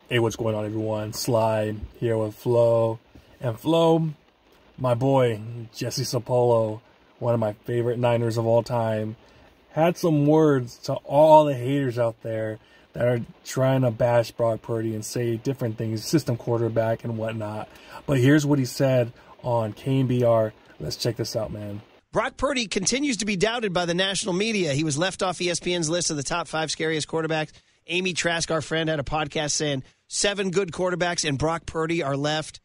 Hey, what's going on, everyone? Slide here with Flo. And Flo, my boy, Jesse Sapolo, one of my favorite Niners of all time, had some words to all the haters out there that are trying to bash Brock Purdy and say different things, system quarterback and whatnot. But here's what he said on KNBR. Let's check this out, man. Brock Purdy continues to be doubted by the national media. He was left off ESPN's list of the top 5 scariest quarterbacks. Amy Trask, our friend, had a podcast saying 7 good quarterbacks and Brock Purdy are left.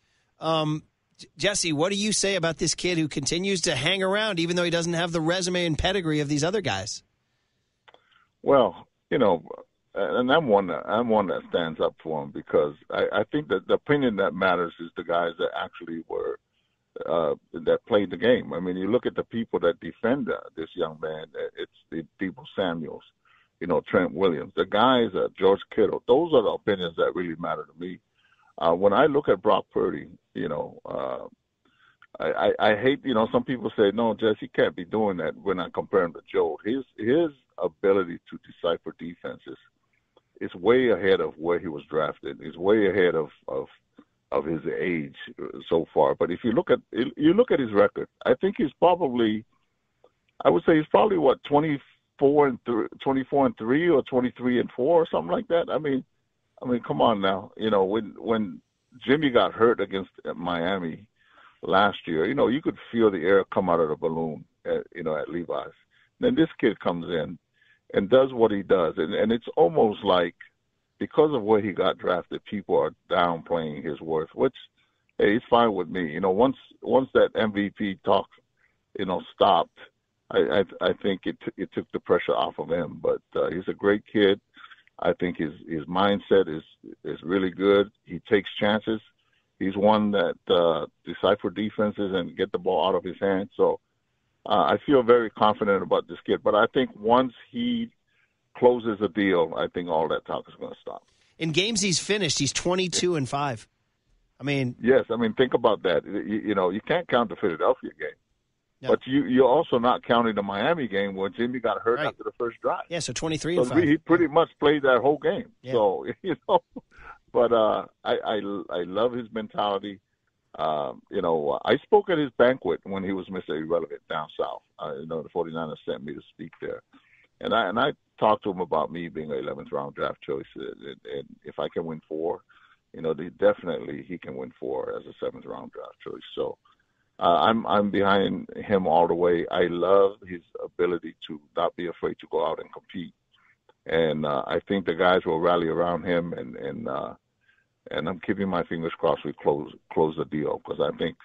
Jesse, what do you say about this kid who continues to hang around even though he doesn't have the resume and pedigree of these other guys? Well, you know, and I'm one that stands up for him because I think that the opinion that matters is the guys that actually were that played the game. I mean, you look at the people that defend this young man. It's the Deebo Samuels, you know, Trent Williams, the guys, George Kittle. Those are the opinions that really matter to me. When I look at Brock Purdy, you know, I hate, you know, some people say, no, Jesse, you can't be doing that when I compare him to Joe. His ability to decipher defenses is way ahead of where he was drafted. He's way ahead of his age so far. But if you look at his record, I think he's probably, I would say he's probably what, 24 and 3 or 23 and 4 or something like that. I mean, come on now. You know, when Jimmy got hurt against Miami last year, you know, you could feel the air come out of the balloon at Levi's. Then this kid comes in and does what he does. And it's almost like because of where he got drafted, people are downplaying his worth, which, hey, it's fine with me. You know, once that MVP talk, you know, stopped, I think it took the pressure off of him. But he's a great kid. I think his mindset is really good. He takes chances. He's one that decipher defenses and get the ball out of his hands. So I feel very confident about this kid. But I think once he closes a deal, I think all that talk is going to stop. In games he's finished, he's 22-5. I mean, yes. I mean, think about that. You know, you can't count the Philadelphia game. No. But you're also not counting the Miami game where Jimmy got hurt after the first drive. Yeah, so 23-5. He pretty much played that whole game. Yeah. So, you know, but I love his mentality. You know, I spoke at his banquet when he was Mr. Irrelevant down south. You know, the 49ers sent me to speak there. And I talked to him about me being an 11th round draft choice. And if I can win 4, you know, definitely he can win 4 as a 7th round draft choice. So, I'm behind him all the way. I love his ability to not be afraid to go out and compete, and I think the guys will rally around him. And I'm keeping my fingers crossed we close the deal because I think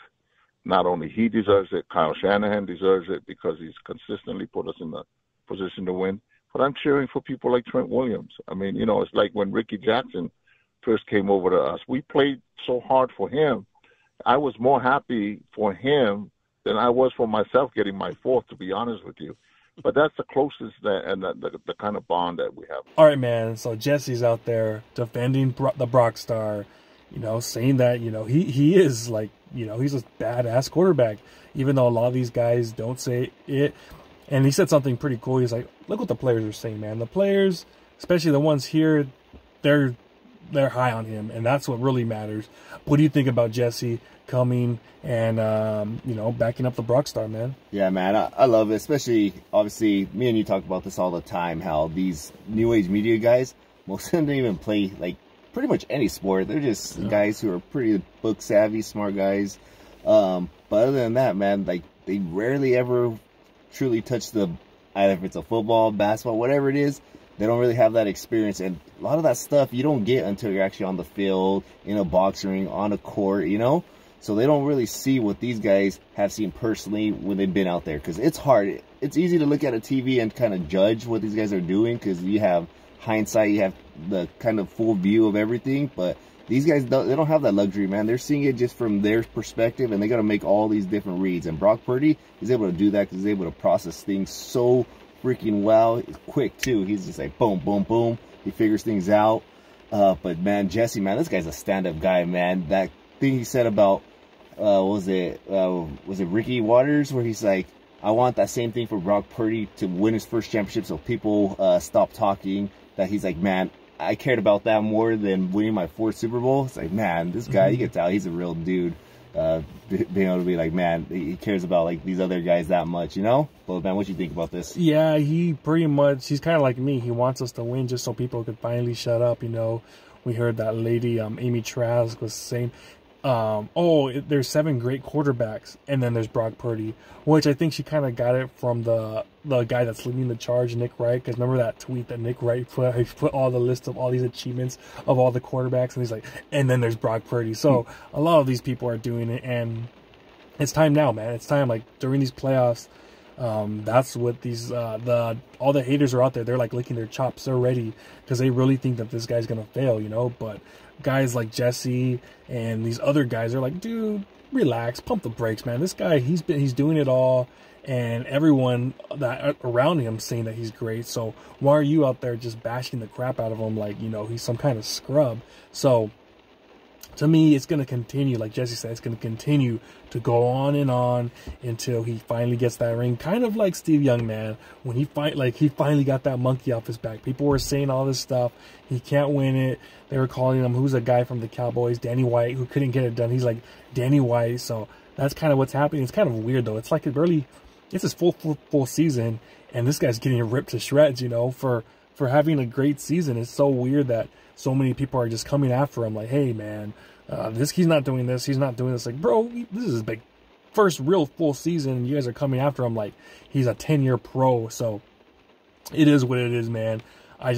not only he deserves it, Kyle Shanahan deserves it because he's consistently put us in the position to win. But I'm cheering for people like Trent Williams. I mean, you know, it's like when Ricky Jackson first came over to us. We played so hard for him. I was more happy for him than I was for myself getting my 4th, to be honest with you. But that's the closest and the kind of bond that we have. All right, man. So Jesse's out there defending the Brock Star, you know, saying that, you know, he is like, you know, he's a badass quarterback, even though a lot of these guys don't say it. And he said something pretty cool. He's like, look what the players are saying, man. The players, especially the ones here, they're high on him, and that's what really matters. What do you think about Jesse coming and, you know, backing up the Brock Star, man? Yeah, man, I love it. Especially, obviously, me and you talk about this all the time, how these new age media guys, most of them don't even play, like, pretty much any sport. They're just guys who are pretty book savvy, smart guys. But other than that, man, like, they rarely ever truly touch either if it's a football, basketball, whatever it is. They don't really have that experience, and a lot of that stuff you don't get until you're actually on the field, in a boxing ring, on a court, you know? So they don't really see what these guys have seen personally when they've been out there, because it's hard. It's easy to look at a TV and kind of judge what these guys are doing, because you have hindsight, you have the kind of full view of everything, but these guys, they don't have that luxury, man. They're seeing it just from their perspective, and they got to make all these different reads, and Brock Purdy is able to do that because he's able to process things so freaking well, quick too. He's just like boom, boom, boom. He figures things out. But man, Jesse, man, this guy's a stand-up guy, man. That thing he said about was it Ricky Waters, where he's like, I want that same thing for Brock Purdy to win his first championship, so people stop talking. That he's like, man, I cared about that more than winning my 4th Super Bowl. It's like, man, this guy, you can tell he's a real dude. Being able to be like, man, he cares about like these other guys that much, you know? But man, what you think about this? Yeah, he's kind of like me. He wants us to win just so people could finally shut up, you know? We heard that lady, Amy Trask, was saying, there's 7 great quarterbacks, and then there's Brock Purdy, which I think she kind of got it from the guy that's leading the charge, Nick Wright. Because remember that tweet that Nick Wright put? He put all the list of all these achievements of all the quarterbacks, and he's like, and then there's Brock Purdy. So a lot of these people are doing it, and it's time now, man. It's time, like, during these playoffs. That's what these all the haters are out there. They're like licking their chops. They're ready because they really think that this guy's gonna fail, you know. But guys like Jesse and these other guys are like, dude, relax, pump the brakes, man. This guy, he's doing it all, and everyone that around him saying that he's great. So why are you out there just bashing the crap out of him like, you know, he's some kind of scrub? So to me, it's going to continue, like Jesse said, it's going to continue to go on and on until he finally gets that ring. Kind of like Steve Young, man. When he finally got that monkey off his back. People were saying all this stuff. He can't win it. They were calling him, who's a guy from the Cowboys, Danny White, who couldn't get it done. He's like Danny White. So that's kind of what's happening. It's kind of weird, though. It's like it's his full season, and this guy's getting ripped to shreds, you know, for having a great season. It's so weird that so many people are just coming after him like, hey, man, he's not doing this. He's not doing this. Like, bro, this is his big first real full season, and you guys are coming after him like he's a 10-year pro. So it is what it is, man. I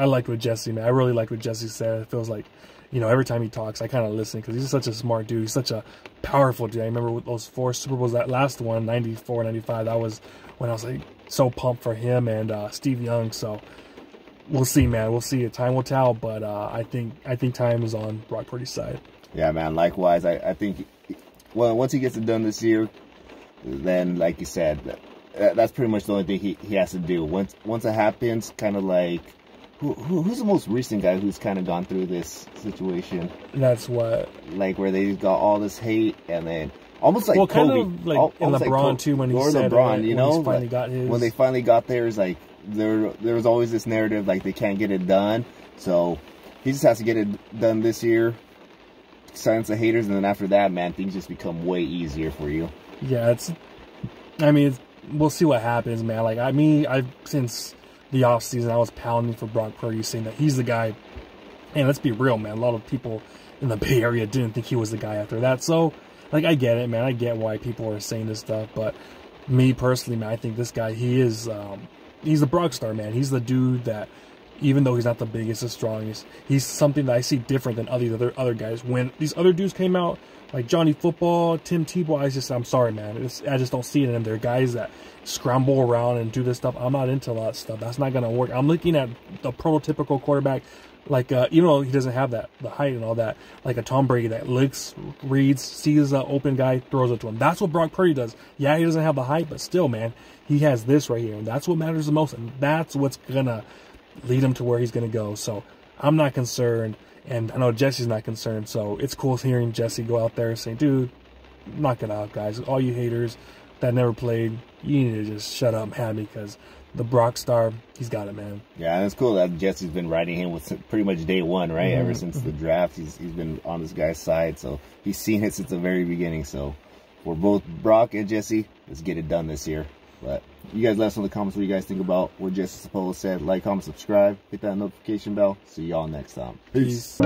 liked what Jesse, man. I really liked what Jesse said. It feels like, you know, every time he talks, I kind of listen because he's such a smart dude. He's such a powerful dude. I remember with those 4 Super Bowls, that last one, 94, 95, that was when I was like so pumped for him and Steve Young. So we'll see, man. We'll see. Time will tell, but I think time is on Brock Purdy's side. Yeah, man. Likewise, I think, well, once he gets it done this year, then, like you said, that's pretty much the only thing he has to do. Once it happens, kind of like, who's the most recent guy who's kind of gone through this situation? That's what, like, where they got all this hate, and then almost like well, Kobe, kind of like in LeBron like too, when he said LeBron, you know, finally got his. When they finally got theirs, like there was always this narrative like they can't get it done, so he just has to get it done this year, silence the haters, and then after that, man, things just become way easier for you. Yeah, we'll see what happens, man. Like, I've since the offseason, I was pounding for Brock Purdy, saying that he's the guy. And let's be real, man. A lot of people in the Bay Area didn't think he was the guy after that. So, like, I get it, man. I get why people are saying this stuff. But me personally, man, I think this guy, he's the Brock star, man. He's the dude that, even though he's not the biggest or strongest, he's something that I see different than other guys. When these other dudes came out, like Johnny Football, Tim Tebow, I'm sorry, man. I just don't see it in them. They're guys that scramble around and do this stuff. I'm not into a lot of stuff. That's not going to work. I'm looking at the prototypical quarterback, like, even though he doesn't have the height and all that, like a Tom Brady that looks, reads, sees an open guy, throws it to him. That's what Brock Purdy does. Yeah, he doesn't have the height, but still, man, he has this right here. And that's what matters the most. And that's what's going to lead him to where he's going to go. So I'm not concerned. And I know Jesse's not concerned, so it's cool hearing Jesse go out there and say, dude, knock it out, guys. All you haters that never played, you need to just shut up, man, because the Brock star, he's got it, man. Yeah, and it's cool that Jesse's been riding him with pretty much day one, right? Mm-hmm. Ever since the draft, he's been on this guy's side, so he's seen it since the very beginning. So for both Brock and Jesse, let's get it done this year. But you guys let us know in the comments what you guys think about what Jesse Sapolo said. Like, comment, subscribe, hit that notification bell. See y'all next time. Peace.